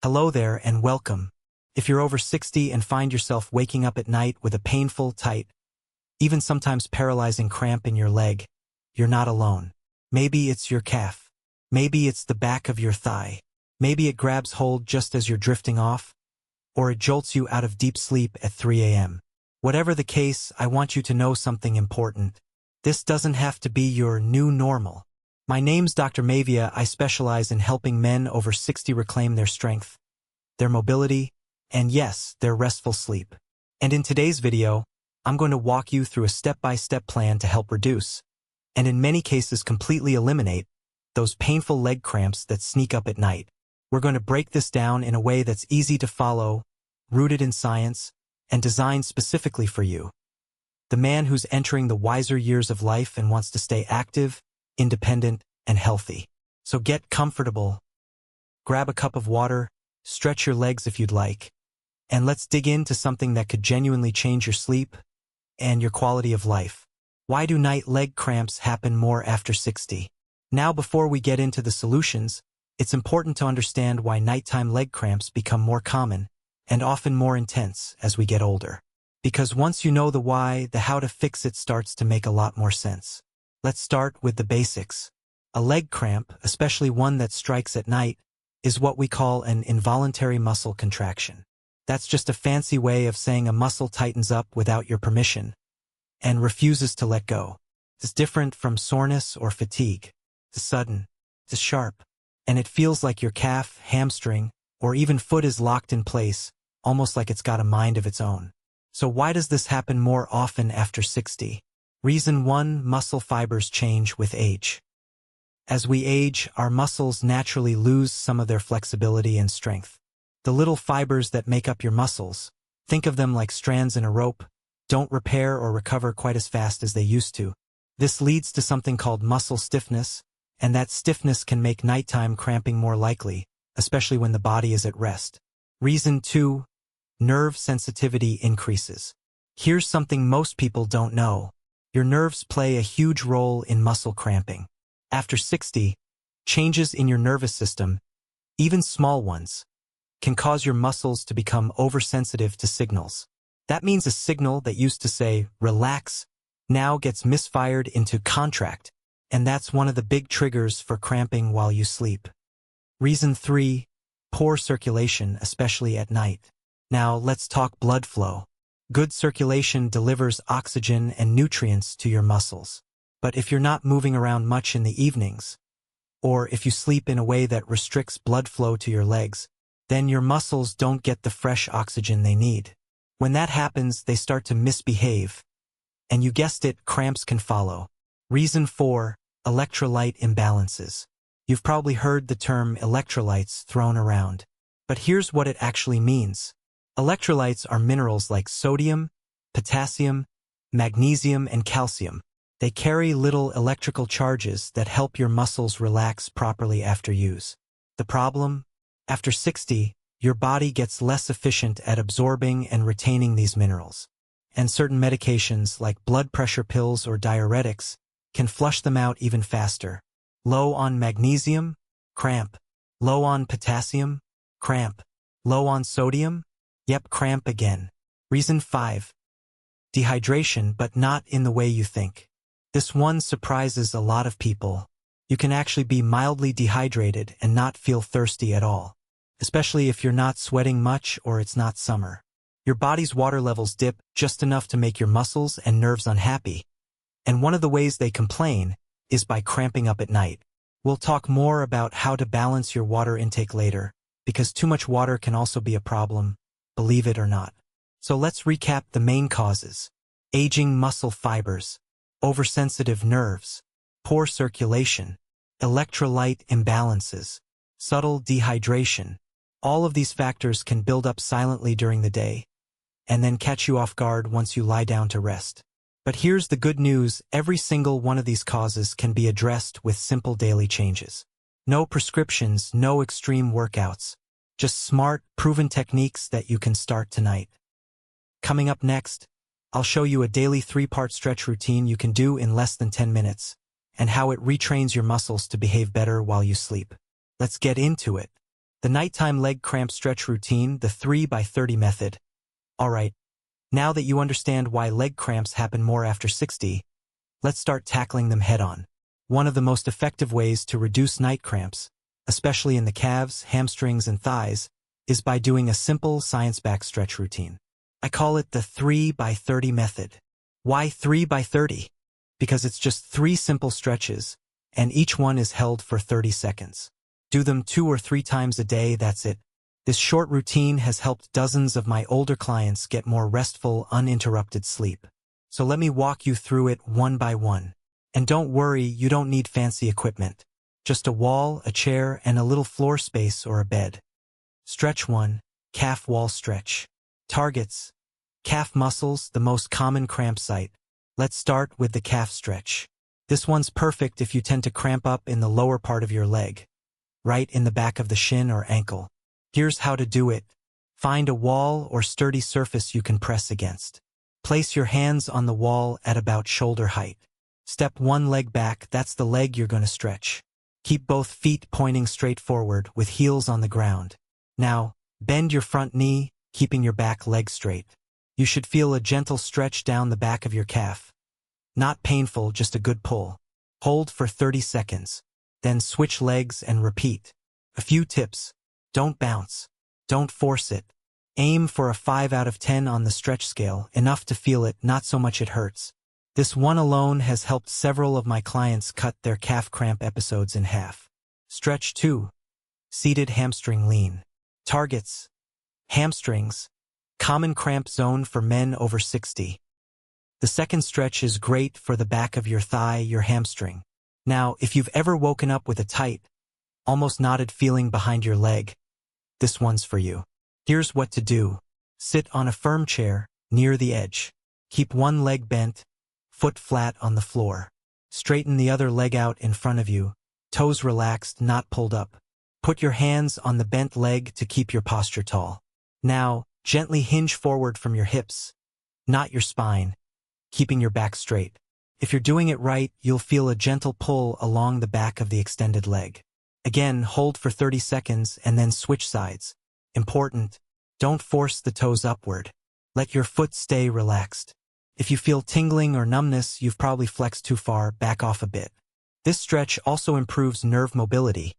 Hello there and welcome. If you're over 60 and find yourself waking up at night with a painful, tight, even sometimes paralyzing cramp in your leg, you're not alone. Maybe it's your calf. Maybe it's the back of your thigh. Maybe it grabs hold just as you're drifting off, or it jolts you out of deep sleep at 3 a.m. Whatever the case, I want you to know something important. This doesn't have to be your new normal. My name's Dr. Mavia. I specialize in helping men over 60 reclaim their strength, their mobility, and yes, their restful sleep. And in today's video, I'm going to walk you through a step-by-step plan to help reduce, and in many cases completely eliminate, those painful leg cramps that sneak up at night. We're going to break this down in a way that's easy to follow, rooted in science, and designed specifically for you, the man who's entering the wiser years of life and wants to stay active, independent, and healthy. So get comfortable, grab a cup of water, stretch your legs if you'd like, and let's dig into something that could genuinely change your sleep and your quality of life. Why do night leg cramps happen more after 60? Now, before we get into the solutions, it's important to understand why nighttime leg cramps become more common and often more intense as we get older. Because once you know the why, the how to fix it starts to make a lot more sense. Let's start with the basics. A leg cramp, especially one that strikes at night, is what we call an involuntary muscle contraction. That's just a fancy way of saying a muscle tightens up without your permission and refuses to let go. It's different from soreness or fatigue. It's sudden, it's sharp, and it feels like your calf, hamstring, or even foot is locked in place, almost like it's got a mind of its own. So why does this happen more often after 60? Reason 1: muscle fibers change with age. As we age, our muscles naturally lose some of their flexibility and strength. The little fibers that make up your muscles, think of them like strands in a rope, don't repair or recover quite as fast as they used to. This leads to something called muscle stiffness, and that stiffness can make nighttime cramping more likely, especially when the body is at rest. Reason 2: nerve sensitivity increases. Here's something most people don't know. Your nerves play a huge role in muscle cramping. After 60, changes in your nervous system, even small ones, can cause your muscles to become oversensitive to signals. That means a signal that used to say, relax, now gets misfired into contract, and that's one of the big triggers for cramping while you sleep. Reason 3: poor circulation, especially at night. Now let's talk blood flow. Good circulation delivers oxygen and nutrients to your muscles. But if you're not moving around much in the evenings, or if you sleep in a way that restricts blood flow to your legs, then your muscles don't get the fresh oxygen they need. When that happens, they start to misbehave, and you guessed it, cramps can follow. Reason 4: electrolyte imbalances. You've probably heard the term electrolytes thrown around, but here's what it actually means. Electrolytes are minerals like sodium, potassium, magnesium, and calcium. They carry little electrical charges that help your muscles relax properly after use. The problem? After 60, your body gets less efficient at absorbing and retaining these minerals. And certain medications like blood pressure pills or diuretics can flush them out even faster. Low on magnesium? Cramp. Low on potassium? Cramp. Low on sodium? Yep, cramp again. Reason 5: dehydration, but not in the way you think. This one surprises a lot of people. You can actually be mildly dehydrated and not feel thirsty at all, especially if you're not sweating much or it's not summer. Your body's water levels dip just enough to make your muscles and nerves unhappy, and one of the ways they complain is by cramping up at night. We'll talk more about how to balance your water intake later, because too much water can also be a problem, believe it or not. So let's recap the main causes: aging muscle fibers, oversensitive nerves, poor circulation, electrolyte imbalances, subtle dehydration. All of these factors can build up silently during the day, and then catch you off guard once you lie down to rest. But here's the good news: every single one of these causes can be addressed with simple daily changes. No prescriptions, no extreme workouts, just smart, proven techniques that you can start tonight. Coming up next, I'll show you a daily 3-part stretch routine you can do in less than 10 minutes, and how it retrains your muscles to behave better while you sleep. Let's get into it. The nighttime leg cramp stretch routine, the 3 by 30 method. Alright, now that you understand why leg cramps happen more after 60, let's start tackling them head-on. One of the most effective ways to reduce night cramps, especially in the calves, hamstrings, and thighs, is by doing a simple science-backed stretch routine. I call it the 3 by 30 method. Why 3 by 30? Because it's just 3 simple stretches, and each one is held for 30 seconds. Do them 2 or 3 times a day, that's it. This short routine has helped dozens of my older clients get more restful, uninterrupted sleep. So let me walk you through it one by one. And don't worry, you don't need fancy equipment. Just a wall, a chair, and a little floor space or a bed. Stretch 1. Calf wall stretch. Targets: calf muscles, the most common cramp site. Let's start with the calf stretch. This one's perfect if you tend to cramp up in the lower part of your leg, right in the back of the shin or ankle. Here's how to do it. Find a wall or sturdy surface you can press against. Place your hands on the wall at about shoulder height. Step one leg back, that's the leg you're going to stretch. Keep both feet pointing straight forward with heels on the ground. Now, bend your front knee, keeping your back leg straight. You should feel a gentle stretch down the back of your calf. Not painful, just a good pull. Hold for 30 seconds. Then switch legs and repeat. A few tips. Don't bounce. Don't force it. Aim for a 5 out of 10 on the stretch scale, enough to feel it, not so much it hurts. This one alone has helped several of my clients cut their calf cramp episodes in half. Stretch 2. Seated hamstring lean. Targets: hamstrings, common cramp zone for men over 60. The second stretch is great for the back of your thigh, your hamstring. Now, if you've ever woken up with a tight, almost knotted feeling behind your leg, this one's for you. Here's what to do. Sit on a firm chair, near the edge. Keep one leg bent, foot flat on the floor. Straighten the other leg out in front of you, toes relaxed, not pulled up. Put your hands on the bent leg to keep your posture tall. Now, gently hinge forward from your hips, not your spine, keeping your back straight. If you're doing it right, you'll feel a gentle pull along the back of the extended leg. Again, hold for 30 seconds and then switch sides. Important, don't force the toes upward. Let your foot stay relaxed. If you feel tingling or numbness, you've probably flexed too far, back off a bit. This stretch also improves nerve mobility,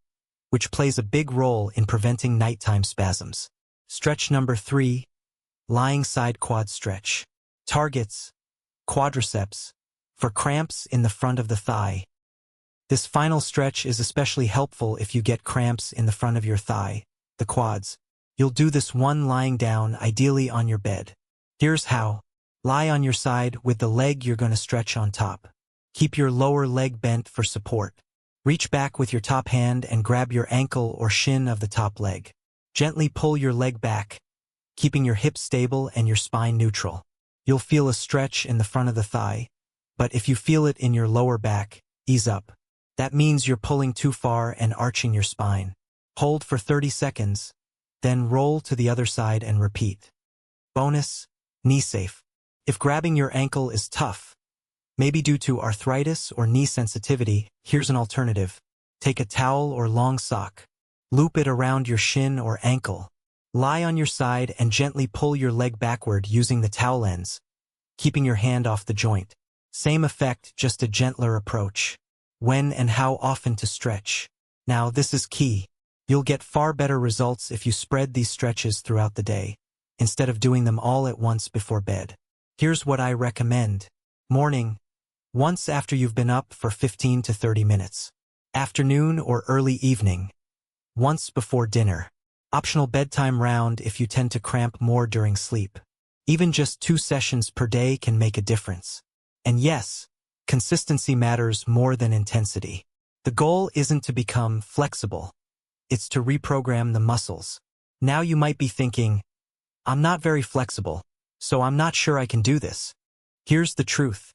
which plays a big role in preventing nighttime spasms. Stretch number 3, lying side quad stretch. Targets: quadriceps, for cramps in the front of the thigh. This final stretch is especially helpful if you get cramps in the front of your thigh, the quads. You'll do this one lying down, ideally on your bed. Here's how. Lie on your side with the leg you're going to stretch on top. Keep your lower leg bent for support. Reach back with your top hand and grab your ankle or shin of the top leg. Gently pull your leg back, keeping your hips stable and your spine neutral. You'll feel a stretch in the front of the thigh, but if you feel it in your lower back, ease up. That means you're pulling too far and arching your spine. Hold for 30 seconds, then roll to the other side and repeat. Bonus: knee safe. If grabbing your ankle is tough, maybe due to arthritis or knee sensitivity, here's an alternative. Take a towel or long sock. Loop it around your shin or ankle. Lie on your side and gently pull your leg backward using the towel ends, keeping your hand off the joint. Same effect, just a gentler approach. When and how often to stretch. Now, this is key. You'll get far better results if you spread these stretches throughout the day, instead of doing them all at once before bed. Here's what I recommend. Morning, once after you've been up for 15 to 30 minutes. Afternoon or early evening, once before dinner. Optional bedtime round if you tend to cramp more during sleep. Even just 2 sessions per day can make a difference. And yes, consistency matters more than intensity. The goal isn't to become flexible. It's to reprogram the muscles. Now you might be thinking, I'm not very flexible, so I'm not sure I can do this. Here's the truth.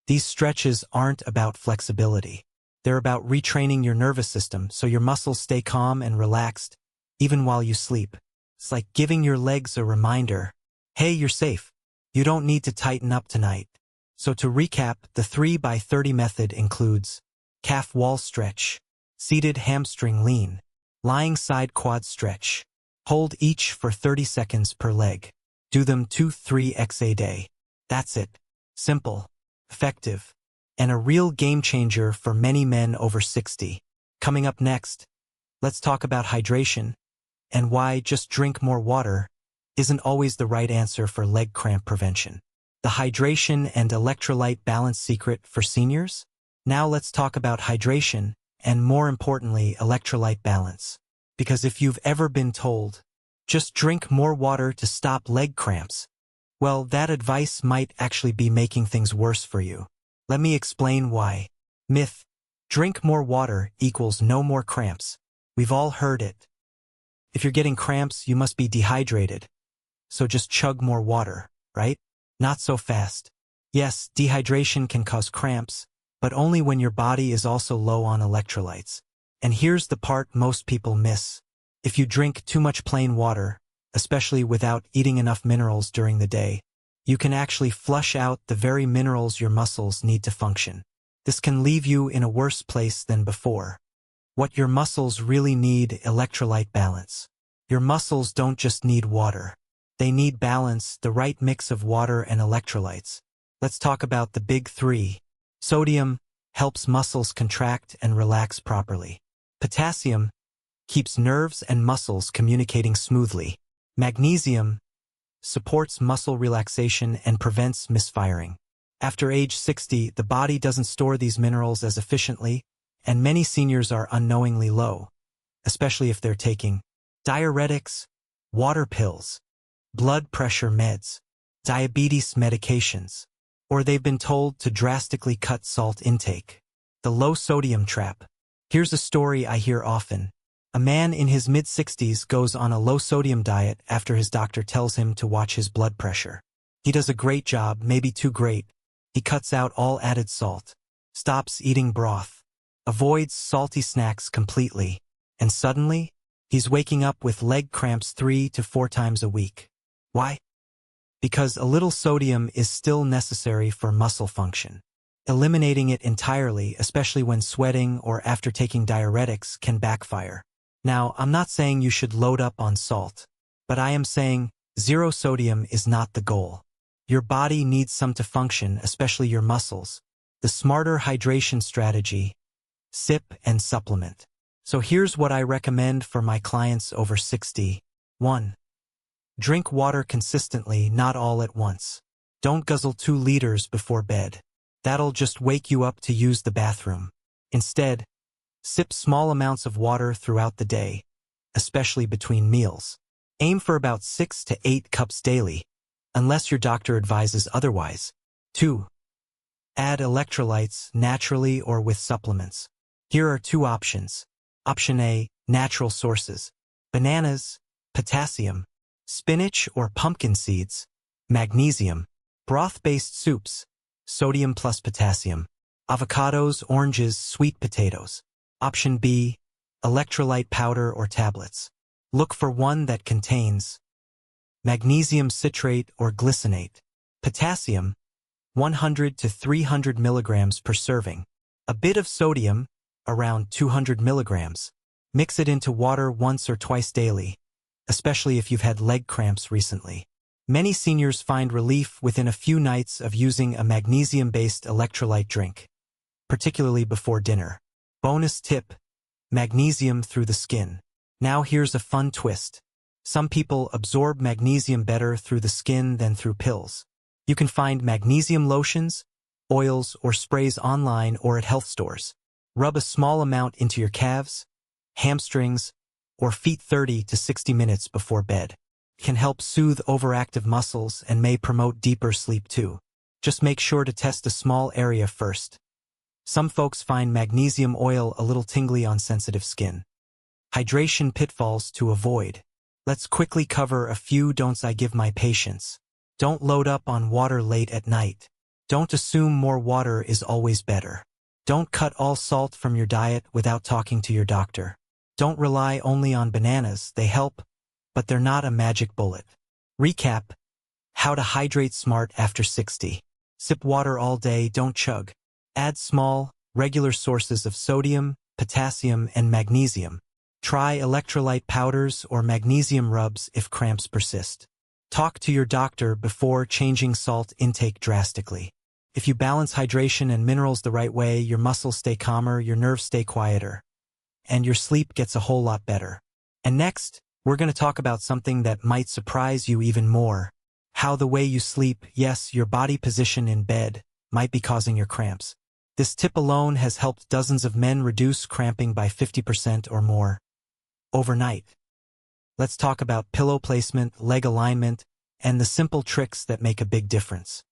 These stretches aren't about flexibility. They're about retraining your nervous system so your muscles stay calm and relaxed, even while you sleep. It's like giving your legs a reminder. Hey, you're safe. You don't need to tighten up tonight. So to recap, the 3 by 30 method includes calf wall stretch, seated hamstring lean, Lying side quad stretch. Hold each for 30 seconds per leg. Do them 2-3x a day. That's it. Simple, effective, and a real game changer for many men over 60. Coming up next, let's talk about hydration and why just drink more water isn't always the right answer for leg cramp prevention. The hydration and electrolyte balance secret for seniors? Now let's talk about hydration and, more importantly, electrolyte balance. Because if you've ever been told, just drink more water to stop leg cramps, well, that advice might actually be making things worse for you. Let me explain why. Myth: drink more water equals no more cramps. We've all heard it. If you're getting cramps, you must be dehydrated. So just chug more water, right? Not so fast. Yes, dehydration can cause cramps, but only when your body is also low on electrolytes. And here's the part most people miss. If you drink too much plain water, especially without eating enough minerals during the day, you can actually flush out the very minerals your muscles need to function. This can leave you in a worse place than before. What your muscles really need: electrolyte balance. Your muscles don't just need water. They need balance, the right mix of water and electrolytes. Let's talk about the big three. Sodium helps muscles contract and relax properly. Potassium keeps nerves and muscles communicating smoothly. Magnesium supports muscle relaxation and prevents misfiring. After age 60, the body doesn't store these minerals as efficiently, and many seniors are unknowingly low, especially if they're taking diuretics, water pills, blood pressure meds, diabetes medications, or they've been told to drastically cut salt intake. The low sodium trap. Here's a story I hear often. A man in his mid-60s goes on a low-sodium diet after his doctor tells him to watch his blood pressure. He does a great job, maybe too great. He cuts out all added salt, stops eating broth, avoids salty snacks completely, and suddenly, he's waking up with leg cramps 3 to 4 times a week. Why? Because a little sodium is still necessary for muscle function. Eliminating it entirely, especially when sweating or after taking diuretics, can backfire. Now, I'm not saying you should load up on salt, but I am saying zero sodium is not the goal. Your body needs some to function, especially your muscles. The smarter hydration strategy: sip and supplement. So here's what I recommend for my clients over 60. 1. Drink water consistently, not all at once. Don't guzzle 2 liters before bed. That'll just wake you up to use the bathroom. Instead, sip small amounts of water throughout the day, especially between meals. Aim for about 6 to 8 cups daily, unless your doctor advises otherwise. 2. Add electrolytes naturally or with supplements. Here are 2 options. Option A: natural sources. Bananas, potassium. Spinach or pumpkin seeds, magnesium. Broth-based soups, sodium plus potassium. Avocados, oranges, sweet potatoes. Option B: electrolyte powder or tablets. Look for one that contains magnesium citrate or glycinate. Potassium, 100 to 300 milligrams per serving. A bit of sodium, around 200 milligrams. Mix it into water once or twice daily, especially if you've had leg cramps recently. Many seniors find relief within a few nights of using a magnesium-based electrolyte drink, particularly before dinner. Bonus tip: magnesium through the skin. Now here's a fun twist. Some people absorb magnesium better through the skin than through pills. You can find magnesium lotions, oils, or sprays online or at health stores. Rub a small amount into your calves, hamstrings, or feet 30 to 60 minutes before bed. It can help soothe overactive muscles and may promote deeper sleep too. Just make sure to test a small area first. Some folks find magnesium oil a little tingly on sensitive skin. Hydration pitfalls to avoid. Let's quickly cover a few don'ts I give my patients. Don't load up on water late at night. Don't assume more water is always better. Don't cut all salt from your diet without talking to your doctor. Don't rely only on bananas. They help, but they're not a magic bullet. Recap: how to hydrate smart after 60. Sip water all day, don't chug. Add small, regular sources of sodium, potassium, and magnesium. Try electrolyte powders or magnesium rubs if cramps persist. Talk to your doctor before changing salt intake drastically. If you balance hydration and minerals the right way, your muscles stay calmer, your nerves stay quieter, and your sleep gets a whole lot better. And next, we're going to talk about something that might surprise you even more. How the way you sleep, yes, your body position in bed, might be causing your cramps. This tip alone has helped dozens of men reduce cramping by 50% or more overnight. Let's talk about pillow placement, leg alignment, and the simple tricks that make a big difference.